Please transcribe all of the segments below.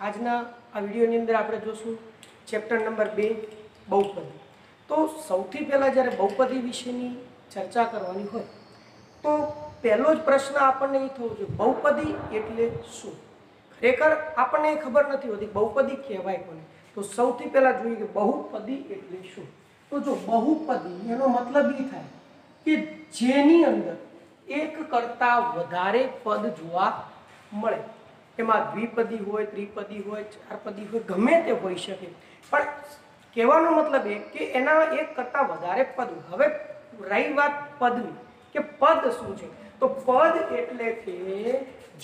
આજના આ વિડીયોની અંદર આપણે જોશું ચેપ્ટર નંબર 2 બહુપદી। તો સૌથી પહેલાં જ્યારે બહુપદી વિશેની ચર્ચા કરવાની હોય તો પહેલો જ પ્રશ્ન આપણને એ થવો જોઈએ, બહુપદી એટલે શું? ખરેખર આપણને ખબર નથી હોતી બહુપદી કહેવાય કોને। તો સૌથી પહેલાં જોઈએ કે બહુપદી એટલે શું। તો જો બહુપદી એનો મતલબ એ થાય કે જેની અંદર એક કરતાં વધારે પદ જોવા મળે। એમાં દ્વિપદી હોય, ત્રિપદી હોય, ચારપદી હોય, ગમે તે હોઈ શકે, પણ કહેવાનો મતલબ એ કે એના એક કરતાં વધારે પદ। હવે રહી વાત પદની કે પદ શું છે, તો પદ એટલે કે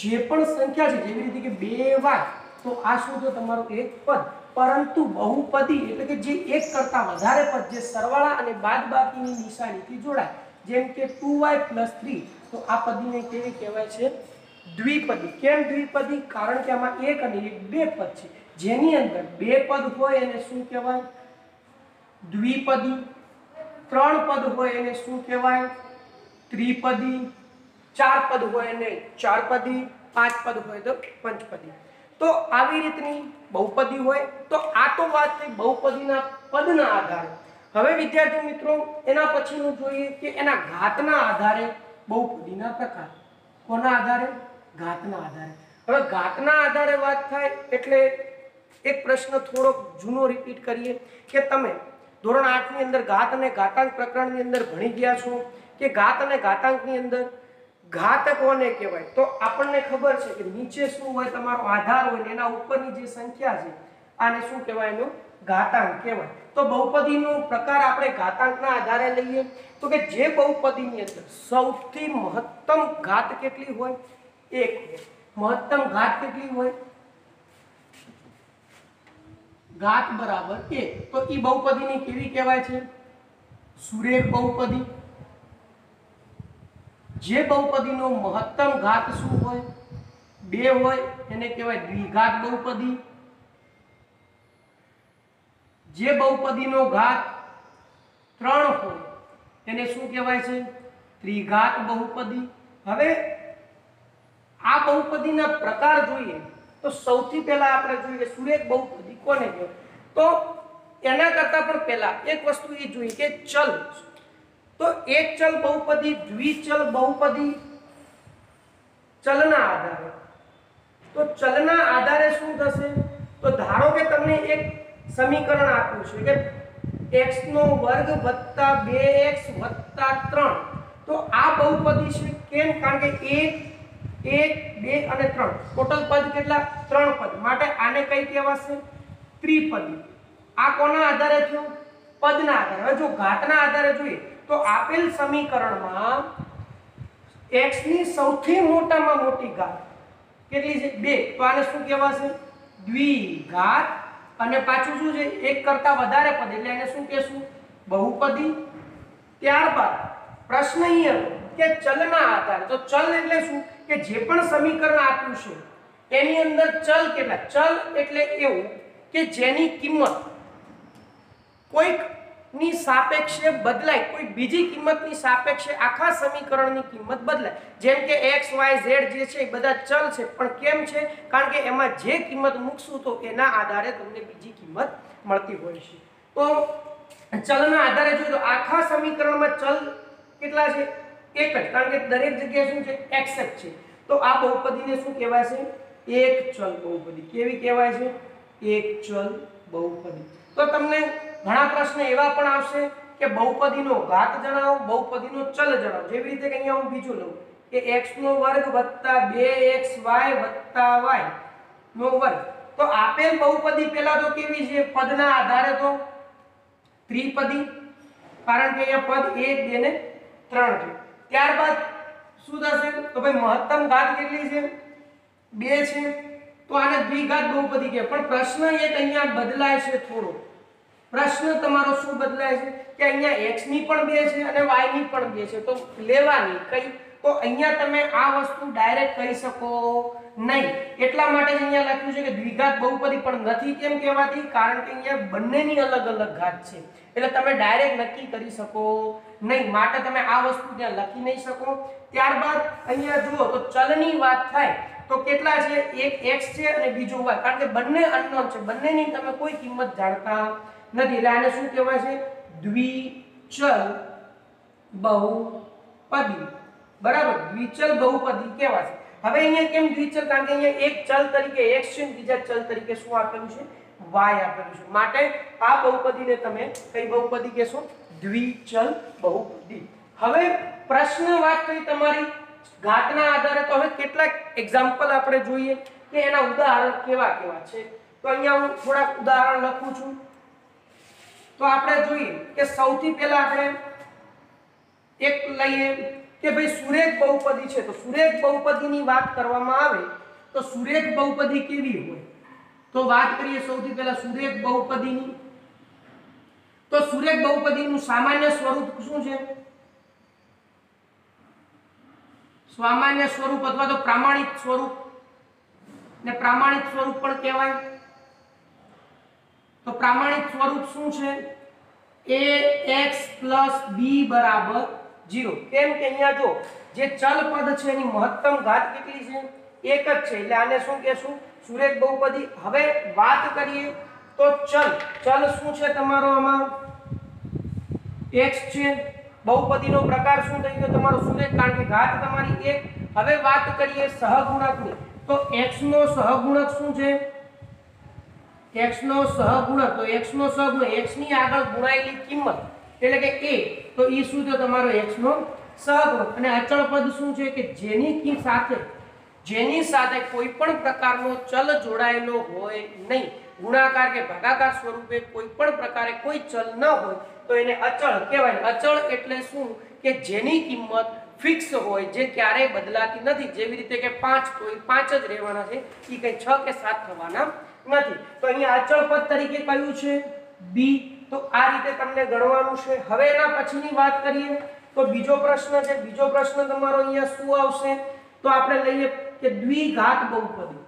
જે પણ સંખ્યા છે, જેવી રીતે કે 2 વાર, તો આ શું છે તમારું એક પદ। પરંતુ બહુપદી એટલે કે જે એક કરતાં વધારે પદ, જે સરવાળા અને બાદબાકીની નિશાનીથી જોડાય, જેમ કે 2y + 3, તો આ પદીને કેવી કહેવાય છે? દ્વિપદી। કેમ દ્વિપદી? કારણ કે આમાં એક અને એક 2 પદ છે, જેની અંદર 2 પદ હોય એને શું કહેવાય? દ્વિપદી। 3 પદ હોય એને શું કહેવાય? ત્રિપદી। 4 પદ હોય એને ચારપદી। 5 પદ હોય તો પંચપદી। તો આવી રીતની બહુપદી હોય। તો આ તો વાત થઈ બહુપદીના પદના આધારે। હવે વિદ્યાર્થી મિત્રો એના પછીનું જોઈએ કે એના ઘાતના આધારે બહુપદીના પ્રકાર। કોના આધારે? ઘાતના આધારે। હવે ઘાતના આધારે વાત થાય એટલે એક પ્રશ્ન થોડોક જૂનો રિપીટ કરીએ કે તમે ધોરણ 8 ની અંદર ઘાત અને ઘાતાંક પ્રકરણની અંદર ભણી ગયા છો કે ઘાત અને ઘાતાંકની અંદર ઘાત કોને કહેવાય? તો આપણને ખબર છે કે નીચે શું હોય, તમારો આધાર હોય, એના ઉપરની જે સંખ્યા છે આને શું કહેવાય? એનો ઘાતાંક કહેવાય। તો બહુપદીનો પ્રકાર આપણે ઘાતાંકના આધારે લઈએ તો કે જે બહુપદીની અંદર સૌથી મહત્તમ ઘાત કેટલી હોય? 1 હોય। મહત્તમ ઘાત કેટલી હોય? ઘાત બરાબર 1। તો ઈ બહુપદીની કેવી કહેવાય છે? સુરેખ બહુપદી। જે બહુપદીનો મહત્તમ ઘાત શું હોય? 2 હોય એને કહેવાય દ્વિઘાત બહુપદી। જે બહુપદીનો ઘાત 3 હોય એને શું કહેવાય છે? ત્રિઘાત બહુપદી। હવે આ બહુપદીના પ્રકાર જોઈએ તો સૌથી પહેલા આપણે જોઈએ સુરેખ બહુપદી કોને કહેવાય? તો એના કરતાં પણ પહેલા એક વસ્તુ એ જોઈએ કે ચલ। તો એક ચલ બહુપદી, દ્વિચલ બહુપદી, ચલના આધારે। તો ચલના આધારે શું થશે? તો ધારો કે તમને એક સમીકરણ આપ્યું છે કે x² + 2x + 3, તો આ બહુપદી છે। કેમ? કારણ કે 1 2 અને 3 ટોટલ પદ કેટલા? 3 પદ, માટે આને કઈ કહેવાશે? ત્રિપદી। આ કોના આધારે થયું? પદના આધારે। હવે જો ઘાતના આધારે જોઈએ તો આપેલ સમીકરણમાં x ની સૌથી મોટામાં મોટી ઘાત કેટલી છે? 2, તો આને શું કહેવાશે? દ્વિઘાત। અને પાછું શું છે? એક કરતાં વધારે પદ એટલે એને શું કહેશું? બહુપદી। ત્યારબાદ પ્રશ્ન અહીંયા કે ચલના આધારે। તો ચલ એટલે શું? કે જે પણ સમીકરણ આપ્યું છે એની અંદર ચલ કેટલા? ચલ એટલે એવું કે જેની કિંમત કોઈકની સાપેક્ષે બદલાય, કોઈ બીજી કિંમતની સાપેક્ષે આખા સમીકરણની કિંમત બદલાય। જેમ કે x y z જે છે એ બધા ચલ છે, પણ કેમ છે? કારણ કે એમાં જે કિંમત મૂકશું તો એના આધારે તમને બીજી કિંમત મળતી હોય છે। તો ચલના આધારે જોઈએ તો આખા સમીકરણમાં ચલ કેટલા છે? એક જ, કારણ કે દરેક જગ્યાએ શું છે? x જ છે। તો આ બહુપદીને શું કહેવાય છે? એક ચલ બહુપદી। કેવી કહેવાય છે? એક ચલ બહુપદી। તો તમને ઘણા પ્રશ્ન એવા પણ આવશે કે બહુપદીનો ઘાત જણાવો, બહુપદીનો ચલ જણાવો। જેવી રીતે કે અહીંયા હું બીજું લઉં કે x² + 2xy + y²। તો આપેલ બહુપદી પહેલા તો કેવી છે? પદના આધારે તો ત્રિપદી, કારણ કે અહીંયા પદ 1 2 ને 3 છે। ત્યારબાદ શું થશે? તો ભાઈ મહત્તમ ઘાત કેટલી છે? 2 છે, તો આને દ્વિઘાત બહુપદી કહેવાય। પણ પ્રશ્ન એક અહીંયા બદલાય છે થોડો। પ્રશ્ન તમારો શું બદલાય છે કે અહીંયા x ની પણ 2 છે અને y ની પણ 2 છે, તો લેવાની કઈ? તો અહીંયા તમે આ વસ્તુ ડાયરેક્ટ કહી શકો નહીં। એટલા માટે જ અહીંયા લખ્યું છે કે દ્વિઘાત બહુપદી, પણ નથી કેમ કહેવાતી? કારણ કે અહીંયા બંનેની અલગ અલગ ઘાત છે, એટલે તમે ડાયરેક્ટ નક્કી કરી શકો નહીં, માટે તમે આ વસ્તુ ત્યાં લખી નહીં શકો। ત્યારબાદ અહીંયા જુઓ તો ચલની વાત થાય તો કેટલા છે? એક x છે અને બીજો y, કારણ કે બંને અનનોન છે, બંનેની તમે કોઈ કિંમત જાણતા નથી, એટલે આને શું કહેવાય છે? દ્વિચલ બહુપદી, બરાબર, દ્વિચલ બહુપદી કહેવાય છે. હવે અહીંયા કેમ દ્વિચલ? કારણ કે અહીંયા એક ચલ તરીકે x છે, બીજા ચલ તરીકે શું આપેલું છે? y આપેલું છે, માટે આ બહુપદીને તમે કઈ બહુપદી કહેશો? દ્વિચલ બહુપદી. હવે પ્રશ્ન વાત કરી તમારી ઘાતના આધારે, તો હવે કેટલાક એક્ઝામ્પલ આપણે જોઈએ કે એના ઉદાહરણ કેવા કેવા છે. તો અહીંયા હું થોડાક ઉદાહરણ લખું છું. તો આપણે જોઈએ કે સૌથી પહેલા આપણે એક લઈએ કે ભાઈ સુરેખ બહુપદી છે. તો સુરેખ બહુપદીની વાત કરવામાં આવે તો સુરેખ બહુપદી કેવી હોય? તો વાત કરીએ સૌથી પહેલા સુરેખ બહુપદીની. તો સુરેખ બહુપદીનું સામાન્ય સ્વરૂપ શું છે? સામાન્ય સ્વરૂપ અથવા તો પ્રામાણિક સ્વરૂપ, ને પ્રામાણિક સ્વરૂપ પણ કહેવાય. તો પ્રામાણિક સ્વરૂપ શું છે? ax + b = 0. કેમ કે અહીંયા જો જે ચલ પદ છે એની મહત્તમ ઘાત કેટલી છે? 1 જ છે, એટલે આને શું કહેશું? સુરેખ બહુપદી. હવે વાત કરીએ તો ચલ શું છે તમારો? આમાં x છે. બહુપદીનો પ્રકાર શું થઈ ગયો તમારો? સુરેખ, કારણ કે ઘાત તમારી 1. હવે વાત કરીએ સહગુણકની. તો x નો સહગુણક શું છે? x નો સહગુણક, તો x નો સહગુણક x ની આગળ ગુણાયેલી કિંમત એટલે કે a, તો એ શું થયો તમારો? x નો સહગુણક. અને અચળ પદ શું છે? કે જેની સાથે કોઈ પણ પ્રકારનો ચલ જોડાયેલો હોય નહીં, ગુણાકાર કે ભાગાકાર સ્વરૂપે કોઈ પણ પ્રકારે કોઈ ચલ ન હોય તો એને અચળ કહેવાય. અચળ એટલે શું? કે જેની કિંમત ફિક્સ હોય, જે ક્યારેય બદલાતી નથી. જેવી રીતે કે 5, તો એ 5 જ રહેવાના છે, એ કઈ 6 કે 7 થવાના નથી. તો અહીંયા અચળ પદ તરીકે કયું છે? b. તો આ રીતે તમને ગણવાનું છે. હવે એના પછીની વાત કરીએ તો બીજો પ્રશ્ન છે. બીજો પ્રશ્ન તમારો અહીંયા શું આવશે? તો આપણે લઈએ કે દ્વિઘાત બહુપદી.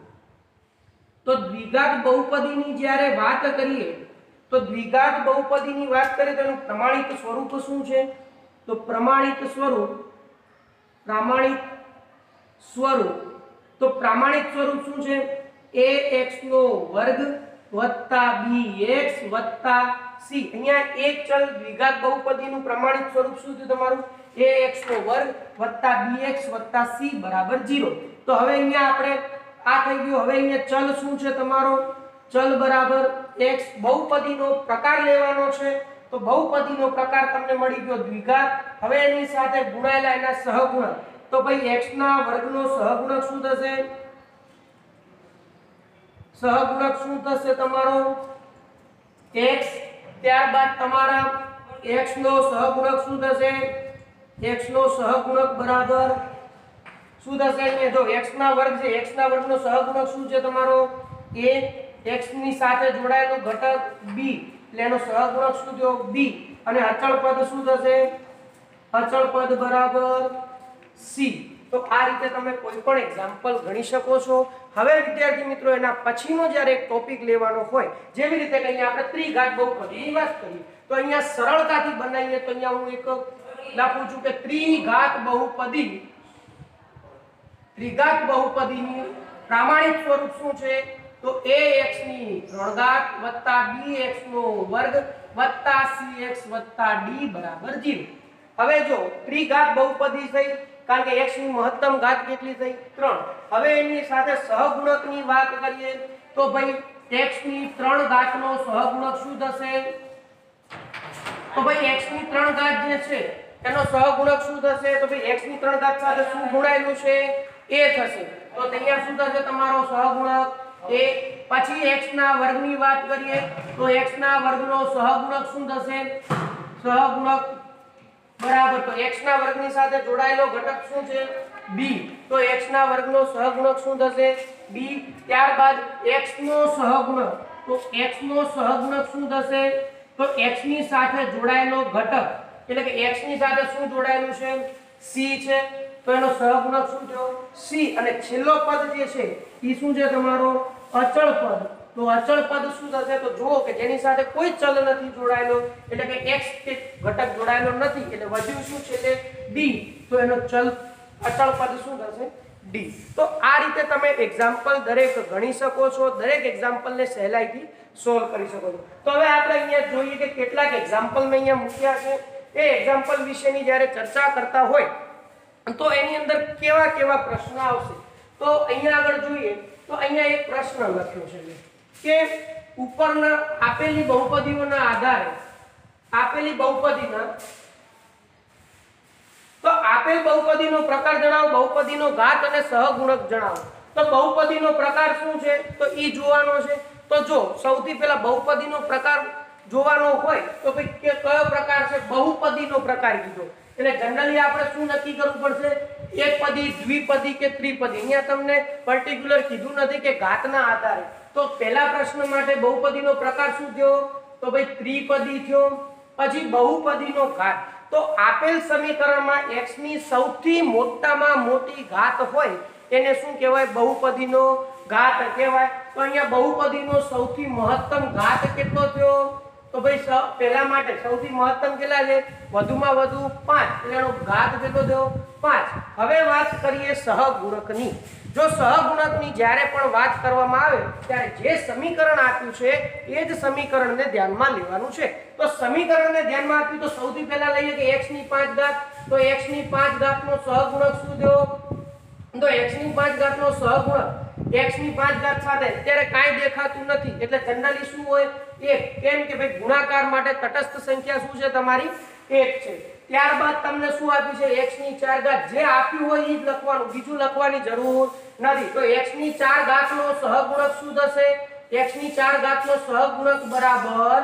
તો દ્વિઘાત બહુપદીની જ્યારે વાત કરીએ તો દ્વિઘાત બહુપદીની વાત કરીએ તો એનું પ્રમાણિત સ્વરૂપ શું છે? તો પ્રમાણિત સ્વરૂપ તો પ્રામાણિક સ્વરૂપ શું છે? ax² + bx + c. અહીંયા એક ચલ દ્વિઘાત બહુપદીનું પ્રમાણિક સ્વરૂપ શું છે તમારું? ax² + bx + c = 0. તો હવે અહીંયા આપણે આ થઈ ગયું. હવે અહીંયા ચલ શું છે તમારો? ચલ બરાબર x. બહુપદીનો પ્રકાર લેવાનો છે. તો બહુપદીનો પ્રકાર તમને મળી ગયો દ્વિઘાત. હવે એની સાથે ગુણાયેલા એના સહગુણક. તો ભાઈ x² નો સહગુણક શું થશે? સહગુણક શું થશે તમારો? x. ત્યારબાદ તમારા x નો સહગુણક શું થશે? x નો સહગુણક બરાબર શું થશે? અહીંયા જો x² છે, x² નો સહગુણક શું છે તમારો? a. x ની સાથે જોડાયેલું ઘટક b, એટલે એનો સહગુણક શું થયો? b. અને અચળ પદ શું થશે? અચળ પદ બરાબર c. તો આ રીતે તમે કોઈ પણ એક્ઝામ્પલ ગણી શકો છો. હવે વિદ્યાર્થી મિત્રો એના પછીનો જ્યારે એક ટોપિક લેવાનો હોય, જેવી રીતે કે અહીંયા આપણે ત્રિઘાત બહુપદીની વાત કરીએ તો અહીંયા સરળતાથી બનાવીએ. તો અહીંયા હું એક લખું છું કે ત્રિઘાત બહુપદીની પ્રામાણિક સ્વરૂપ શું છે? તો ax ની 3 ઘાત + bx² + cx + d = 0. હવે જો ત્રિઘાત બહુપદી થઈ, કારણ કે x ની મહત્તમ ઘાત કેટલી થઈ? 3. હવે એની સાથે સહગુણકની વાત કરીએ તો ભાઈ x ની 3 ઘાત નો સહગુણક શું થશે? તો ભાઈ x ની 3 ઘાત જે છે એનો સહગુણક શું થશે? તો ભાઈ x ની 3 ઘાત સાથે શું ગુણાયેલું છે? a થશે. તો અહીંયા શું થશે તમારો સહગુણક? a. પછી x² ની વાત કરીએ તો x² નો સહગુણક શું થશે? સહગુણક બરાબર, તો x² ની સાથે જોડાયેલો ઘટક શું છે? b. તો x² નો સહગુણક શું થશે? b. ત્યારબાદ x નો સહગુણક, તો x નો સહગુણક શું થશે? તો x ની સાથે જોડાયેલો ઘટક એટલે કે x ની સાથે શું જોડાયેલું છે? c છે. તો એનો સહગુણક શું થયો? c. અને છેલ્લો પદ જે છે એ શું છે તમારો? અચળ પદ. તો અચળ પદ શું થશે? તો જુઓ કે જેની સાથે કોઈ ચલ નથી જોડાયેલો, એટલે કે x કે ઘટક જોડાયેલો નથી, એટલે વધ્યું શું છે? b. તો એનો ચલ અચળ પદ શું થશે? ડી। તો આ રીતે તમે એક્ઝામ્પલ દરેક ગણી શકો છો, દરેક એક્ઝામ્પલને સહેલાઈથી સોલ્વ કરી શકો છો। તો હવે આપણે અહીંયા જોઈએ કે કેટલાક એક્ઝામ્પલ મેં અહીંયા મૂક્યા છે। એ એક્ઝામ્પલ વિશેની જ્યારે ચર્ચા કરતા હોય તો એની અંદર કેવા કેવા પ્રશ્ન આવશે। તો અહીંયા આગળ જોઈએ તો અહીંયા એક પ્રશ્ન લખ્યો છે કે ઉપરના આપેલી બહુપદીઓના આધારે આપેલી બહુપદીના તો આપેલ બહુપદીનો પ્રકાર જણાવો, બહુપદીનો ઘાત અને સહગુણક જણાવો। તો બહુપદીનો પ્રકાર શું છે તો ઈ જોવાનો છે। તો જો સૌથી પહેલા બહુપદીનો પ્રકાર જોવાનો હોય તો ભાઈ કયો પ્રકાર છે, બહુપદીનો પ્રકાર કીધો એટલે જનરલી આપણે શું નક્કી કરવું પડશે, એકપદી, દ્વિપદી કે ત્રિપદી। અહીંયા તમને પર્ટિક્યુલર કીધું નથી કે ઘાતના આધારે। તો પહેલા પ્રશ્ન માટે બહુપદીનો પ્રકાર શું થયો તો ભાઈ ત્રિપદી થયો। પછી બહુપદીનો ઘાત, તો આપેલ સમીકરણમાં x ની સૌથી મોટામાં મોટી ઘાત હોય એને શું કહેવાય, બહુપદીનો ઘાત કહેવાય। તો અહીંયા બહુપદીનો સૌથી મહત્તમ ઘાત કેટલો થયો તો ભાઈ પહેલા માટે સૌથી મહત્તમ કેટલા છે, વધુમાં વધુ 5 એટલે એનો ઘાત કેટલો થયો 5। હવે વાત કરીએ સહગુણકની। જો સહગુણકની જ્યારે પણ વાત કરવામાં આવે ત્યારે જે સમીકરણ આપ્યું છે એ જ સમીકરણને ધ્યાનમાં લેવાનું છે। તો સમીકરણને ધ્યાનમાં આપ્યું તો સૌથી પહેલા લઈએ કે x ની 5 ઘાત। તો x ની 5 ઘાતનો સહગુણક શું થયો તો x ની 5 ઘાતનો સહગુણક x ની 5 ઘાત સાથે અત્યારે કાંઈ દેખાતું નથી એટલે જનરલી શું હોય 1, કેમ કે ભાઈ ગુણાકાર માટે તટસ્થ સંખ્યા શું છે તમારી 1 છે। ત્યારબાદ તમને શું આપ્યું છે x ની 4 ઘાત, જે આપ્યું હોય એ જ લખવાનું, બીજું લખવાની જરૂર નથી। તો x ની 4 ઘાતનો સહગુણક શું થશે, x ની 4 ઘાતનો સહગુણક બરાબર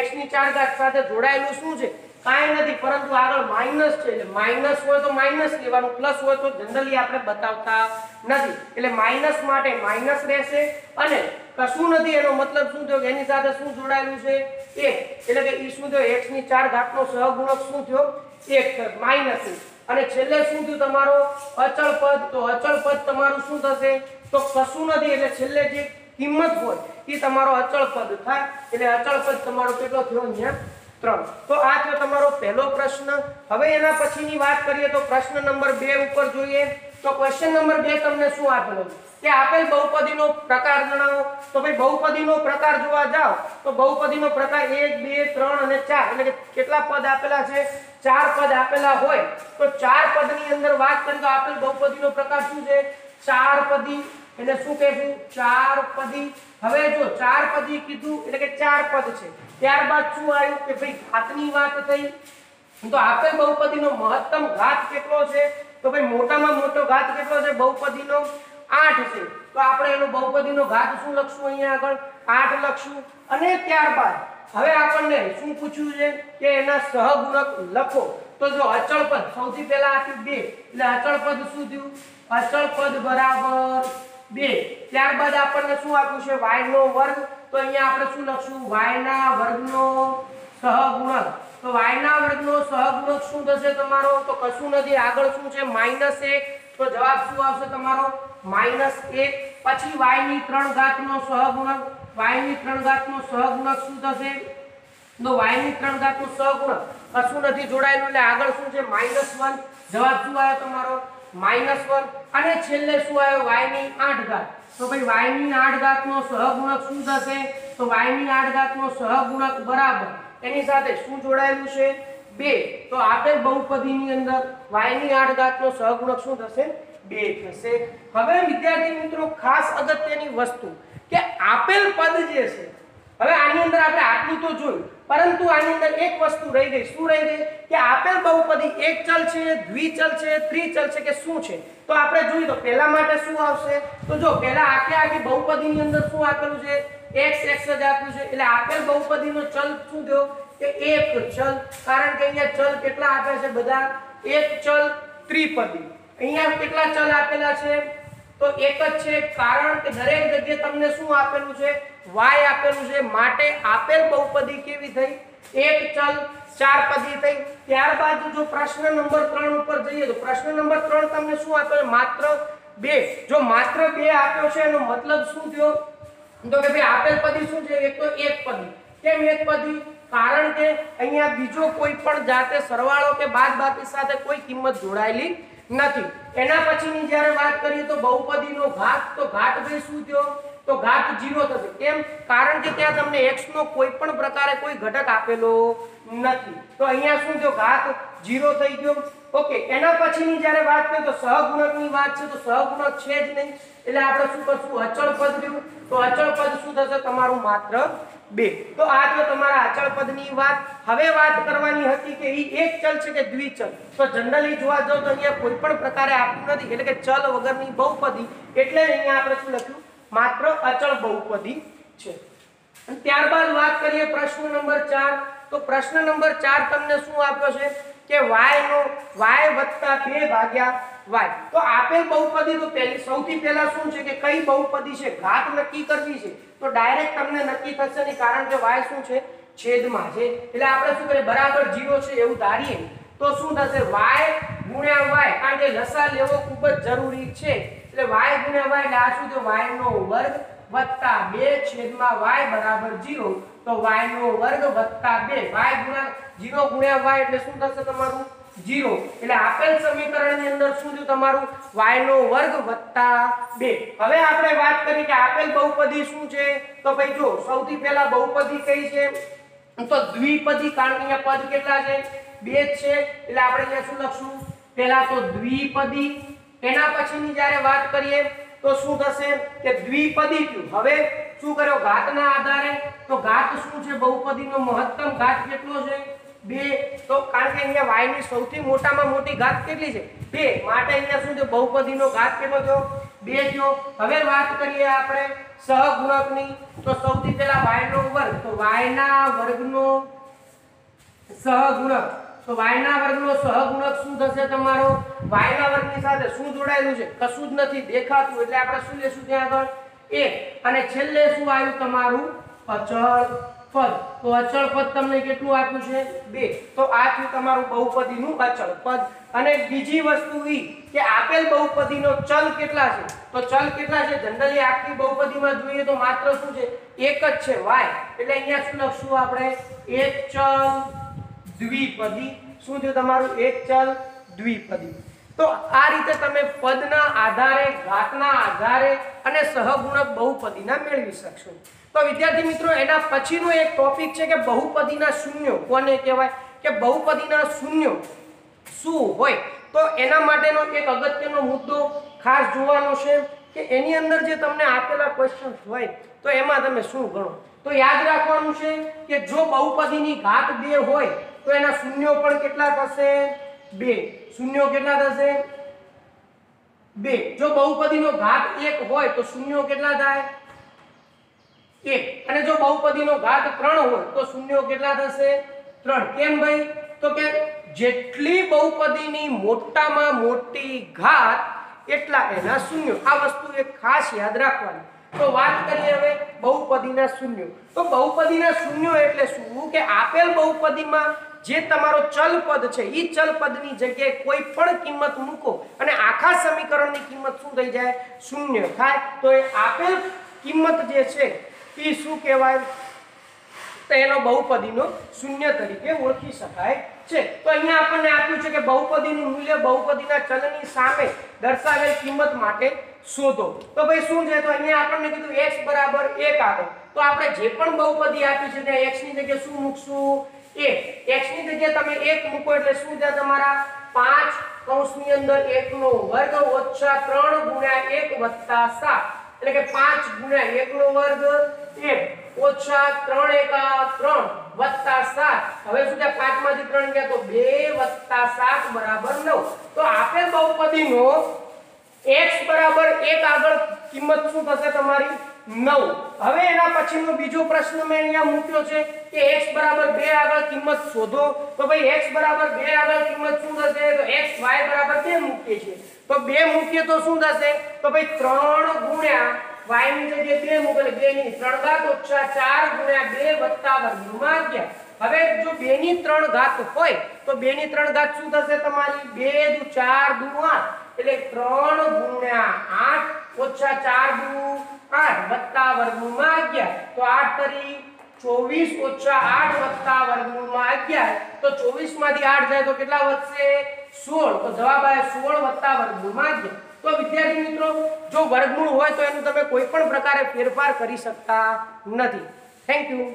x ની 4 ઘાત સાથે જોડાયેલું શું છે, કાંઈ નથી પરંતુ આગળ માઈનસ છે એટલે માઈનસ હોય તો માઈનસ લેવાનું, પ્લસ હોય તો જનરલી આપણે બતાવતા નથી એટલે માઈનસ માટે માઈનસ રહેશે અને કશું નથી એનો મતલબ શું થયો એની સાથે શું જોડાયેલું છે 1 એટલે કે ઈ શું થયો x ની 4 ઘાતનો સહગુણક શું થયો 1 માઈનસ અને છેલ્લે શું થયું તમારો અચળ પદ। તો અચળ પદ તમારું શું થશે તો કશું નથી એટલે છેલ્લે જે કિંમત હોય એ તમારો અચળ પદ થાય એટલે અચળ પદ તમારો કેટલો થયો અહીંયા 3। તો આ થયો તમારો પહેલો પ્રશ્ન। હવે એના પછીની વાત કરીએ તો પ્રશ્ન નંબર 2 ઉપર જોઈએ તો ક્વેશ્ચન નંબર 2 તમને શું આપેલો કે આપેલ બહુપદીનો પ્રકાર જણાવો। તો ભાઈ બહુપદીનો પ્રકાર જોવા જાવ તો બહુપદીનો પ્રકાર 1 2 3 અને 4 એટલે કે કેટલા પદ આપેલા છે 4 પદ આપેલા હોય તો 4 પદની અંદર વાત કરીએ તો આપેલ બહુપદીનો પ્રકાર શું છે 4 પદી એટલે શું કહેશું 4 પદી। હવે જો 4 પદી કીધું એટલે કે 4 પદ છે। ત્યારબાદ શું આવ્યું કે ભાઈ ઘાતની વાત થઈ તો આપેલ બહુપદીનો મહત્તમ ઘાત કેટલો છે તો ભાઈ મોટામાં મોટો ઘાત કેટલો છે બહુપદીનો 8 છે। તો આપણે એનો બહુપદીનો ઘાત શું લખશું અહીંયા આગળ 8 લખશું અને ત્યારબાદ હવે આપણને શું પૂછ્યું છે કે એના સહગુણક લખો। તો જો અચળ પદ સૌથી પહેલા આપ્યું 2 એટલે અચળ પદ શું થયું અચળ પદ બરાબર 2। ત્યારબાદ આપણને શું આપ્યું છે y નો વર્ગ। તો અહીંયા આપણે શું લખશું y ના વર્ગનો સહગુણક। તો y ના વર્ગનો સહગુણક શું થશે તમારો તો કશું નથી આગળ શું છે -1 તો જવાબ શું આવશે તમારો -1। પછી y ની 3 ઘાતનો સહગુણક, y ની 3 ઘાતનો સહગુણક શું થશે તો y ની 3 ઘાતનો સહગુણક કશું નથી જોડાયેલું એટલે આગળ શું છે -1 જવાબ શું આવ્યો તમારો -1 અને છેલ્લે શું આવ્યો y ની 8 ઘાત। તો ભાઈ y ની 8 ઘાતનો સહગુણક શું થશે તો y ની 8 ઘાતનો સહગુણક બરાબર એની સાથે શું જોડાયેલું છે 2। તો આપેલ બહુપદીની અંદર y ની 8 ઘાતનો સહગુણક શું થશે 2 થશે। હવે વિદ્યાર્થી મિત્રો ખાસ અગત્યની વસ્તુ કે આપેલ પદ જે છે હવે આની અંદર આપણે આટલું તો જોયું પરંતુ આની અંદર એક વસ્તુ રહી ગઈ। શું રહી ગઈ કે આપેલ બહુપદી એક ચલ છે, દ્વિચલ છે, ત્રિચલ છે કે શું છે। તો આપણે જોઈએ તો પહેલા માટે શું આવશે તો જો પહેલા આખી બહુપદીની અંદર શું આપેલું છે x જ આપ્યું છે એટલે આપેલ બહુપદીનો ચલ શું થયો કે એક ચલ, કારણ કે અહીંયા ચલ કેટલા આપ્યા છે બધા એક ચલ ત્રિપદી। અહીંયા કેટલા ચલ આપેલા છે તો એક જ છે કારણ કે દરેક જગ્યાએ તમને શું આપેલું છે y આપેલું છે માટે આપેલ બહુપદી કેવી થઈ એક ચલ 4 પદી થઈ। ત્યારબાદ જો પ્રશ્ન નંબર 3 ઉપર જઈએ તો પ્રશ્ન નંબર 3 તમને શું આપ્યો માત્ર 2। જો માત્ર 2 આપ્યો છે એનો મતલબ શું થયો તો કે ભાઈ આપેલ પદી શું છે એક તો એક પદી। કેમ એક પદી કારણ કે અહીંયા બીજો કોઈ પણ જાતે સરવાળો કે બાદબાકી સાથે કોઈ કિંમત જોડાયેલી નથી। એના પછીની જ્યારે વાત કરીએ તો બહુપદીનો ઘાત, તો ઘાત ભાઈ શું થયો? તો ઘાત 0 થશે। કેમ? કારણ કે ત્યાં તમને x નો કોઈ પણ પ્રકારે કોઈ ઘટક આપેલો નથી, તો અહીંયા શું થયો? ઘાત 0 થઈ ગયો। ઓકે, એના પછીની જ્યારે વાત કરીએ તો સહગુણકની વાત છે, તો સહગુણક છે જ નહીં, એટલે આપણે શું કરશું? અચળ પદ રહ્યું, તો અચળ પદ શું થશે તમારું? માત્ર 2। તો આ જો તમારા અચળ પદની વાત। હવે વાત કરવાની હતી કે ઈ એક ચલ છે કે દ્વિચલ, તો જનરલી જોવા જાવ તો અહીંયા કોઈ પણ પ્રકારે આપ્યું નથી, એટલે કે ચલ વગરની બહુપદી, એટલે અહીંયા આપણે શું લખ્યું? માત્ર અચળ બહુપદી છે। અને ત્યારબાદ વાત કરીએ પ્રશ્ન નંબર 4, તો પ્રશ્ન નંબર 4 તમને શું આપ્યો છે કે y નો y + 2 ભાગ્યા y। તો આપેલ બહુપદી, તો સૌથી પહેલા શું છે કે કઈ બહુપદી છે ઘાત નક્કી કરવી છે, તો ડાયરેક્ટ તમને નક્કી થશે નહીં, કારણ કે y શું છે? છેદમાં છે, એટલે આપણે શું કરીએ? બરાબર 0 છે એવું ધારીએ તો શું થશે? y ગુણ્યા y, કારણ કે લસા લેવો ખૂબ જ જરૂરી છે, એટલે y ગુણ્યા y એટલે આ શું થયું? y નો વર્ગ વત્તા 2 છેદમાં y બરાબર 0, તો y નો વર્ગ વત્તા 2, y ગુણ્યા 0 ગુણ્યા y એટલે શું થશે તમારું? 0। એટલે આપેલ સમીકરણની અંદર શું થયું તમારું? y નો વર્ગ વત્તા 2। હવે આપણે વાત કરીએ કે આપેલ બહુપદી શું છે, તો ભાઈ જો સૌથી પહેલા બહુપદી કઈ છે? તો દ્વિપદી, કારણ કે અહીંયા પદ કેટલા છે? 2 છે, એટલે આપણે અહીંયા શું લખશું? પહેલા તો દ્વિપદી। એના પછીની જ્યારે વાત કરીએ તો શું થશે કે દ્વિપદી થયું। હવે શું કર્યો? ઘાતના આધારે, તો ઘાત શું છે? બહુપદીનો મહત્તમ ઘાત કેટલો છે? 2। તો કારણ કે અહીંયા y ની સૌથી મોટામાં મોટી ઘાત કેટલી છે? 2, માટે અહીંયા શું છે? બહુપદીનો ઘાત કેટલો થયો? 2 થયો। હવે વાત કરીએ આપણે સહગુણકની, તો સૌથી પહેલા y નો વર્ગ, તો y ના વર્ગનો સહગુણક, તો y ના વર્ગનો સહગુણક શું થશે તમારો? y ના વર્ગની સાથે શું જોડાયેલું છે? કશું જ નથી દેખાતું, એટલે આપણે શું લેશું ત્યાં આગળ? 1। અને છેલ્લે શું આવ્યું તમારું? અચળ પદ। તો અચળ પદ તમને કેટલું આપ્યું છે? 2। તો આ થયું તમારું બહુપદીનું અચળ પદ। અને બીજી વસ્તુ ઈ કે આપેલ બહુપદીનો ચલ કેટલા છે? તો ચલ કેટલા છે? જનરલી આખી બહુપદીમાં જોઈએ તો માત્ર શું છે? એક જ છે, y, એટલે અહીંયા શું લખશું આપણે? એક ચલ દ્વિપદી। શું થયું તમારું? એક ચલ દ્વિપદી। તો આ રીતે તમે પદના આધારે, ઘાતના આધારે અને સહગુણક બહુપદીના મેળવી શકશો। તો વિદ્યાર્થી મિત્રો, એના પછીનો એક ટોપિક છે કે બહુપદીના શૂન્યો કોને કહેવાય, કે બહુપદીના શૂન્યો શું હોય? તો એના માટેનો એક અગત્યનો મુદ્દો ખાસ જોવાનો છે કે એની અંદર જે તમને આપેલા ક્વેશ્ચન્સ હોય તો એમાં તમે શું ગણો? તો યાદ રાખવાનું છે કે જો બહુપદીની ઘાત 2 હોય તો એના શૂન્યો પણ કેટલા થશે? 2। શૂન્યો કેટલા થશે? 2। જો બહુપદીનો ઘાત 1 હોય તો શૂન્યો કેટલા થાય? 1। અને જો બહુપદીનો ઘાત 3 હોય તો શૂન્યો કેટલા થશે? 3। કેમ ભાઈ? તો કે જેટલી બહુપદીની મોટામાં મોટી ઘાત એટલા એના શૂન્યો। આ વસ્તુ એક ખાસ યાદ રાખવાની। તો વાત કરીએ હવે બહુપદીના શૂન્યો। તો બહુપદીના શૂન્યો એટલે શું? કે આપેલ બહુપદીમાં જે તમારો ચલ પદ છે, ઈ ચલ પદની જગ્યાએ કોઈ પણ કિંમત મૂકો અને આખા સમીકરણની કિંમત શું થઈ જાય? શૂન્ય થાય। તો એ આપેલ કિંમત જે છે એ શું કહેવાય? તો એનો બહુપદીનો શૂન્ય તરીકે ઓળખી શકાય છે। તો અહીંયા આપણને આપ્યું છે કે બહુપદીનું મૂલ્ય બહુપદીના ચલની સામે દર્શાવેલ કિંમત માટે શોધો। તો ભાઈ શું છે? તો અહીંયા આપણને કીધું x = 1 આગળ, તો આપણે જે પણ બહુપદી આપી છે ત્યાં x ની જગ્યાએ શું મૂકશું? 1। x ની જગ્યાએ તમે 1 મૂકો એટલે શું થાય તમારા? 5 કૌંસની અંદર 1 નો વર્ગ ઓછા 3 ગુણ્યા 1 વત્તા 7, એટલે કે 5 ગુણ્યા 1 નો વર્ગ 1 ઓછા 3 એકા 3 વત્તા 7, હવે શું થાય? 5 માંથી 3 ગયા તો 2 વત્તા 7 બરાબર 9। તો આપેલ બહુપદીનો x બરાબર 1 આગળ કિંમત શું થશે તમારી? 9। હવે એના પછીનો બીજો પ્રશ્ન મેં અહીંયા મૂક્યો છે કે x બરાબર 2 આગળ કિંમત શોધો। તો ભાઈ x બરાબર 2 આગળ કિંમત શું થશે? તો x y બરાબર 2 મૂકીએ છીએ, તો 2 મૂકીએ તો શું થશે? તો ભાઈ 3 ગુણ્યા y ની જગ્યાએ 2 મૂકે એટલે 2 ની 3 ઘાત ઓછા 4 ગુણ્યા 2 વત્તા વર્ગમૂળમાં 11। હવે જો 2 ની 3 ઘાત હોય તો 2 ની 3 ઘાત શું થશે તમારી? 2 દુ 4 દુ 8, એટલે 3 ગુણ્યા 8 ઓછા 4 દુ 8 વત્તા વર્ગમૂળમાં 11, તો 8 તરી 24 ઓછા 8 વત્તા વર્ગમૂળમાં 11, તો 24 માંથી 8 જાય તો કેટલા વધશે? 16 તો જવાબ આવે 16 વર્ગમૂળમાં 11. તો વિદ્યાર્થી મિત્રો જો વર્ગમૂળ હોય તો એનું તમે કોઈ પણ પ્રકારે ફેરફાર કરી શકતા નથી. Thank you.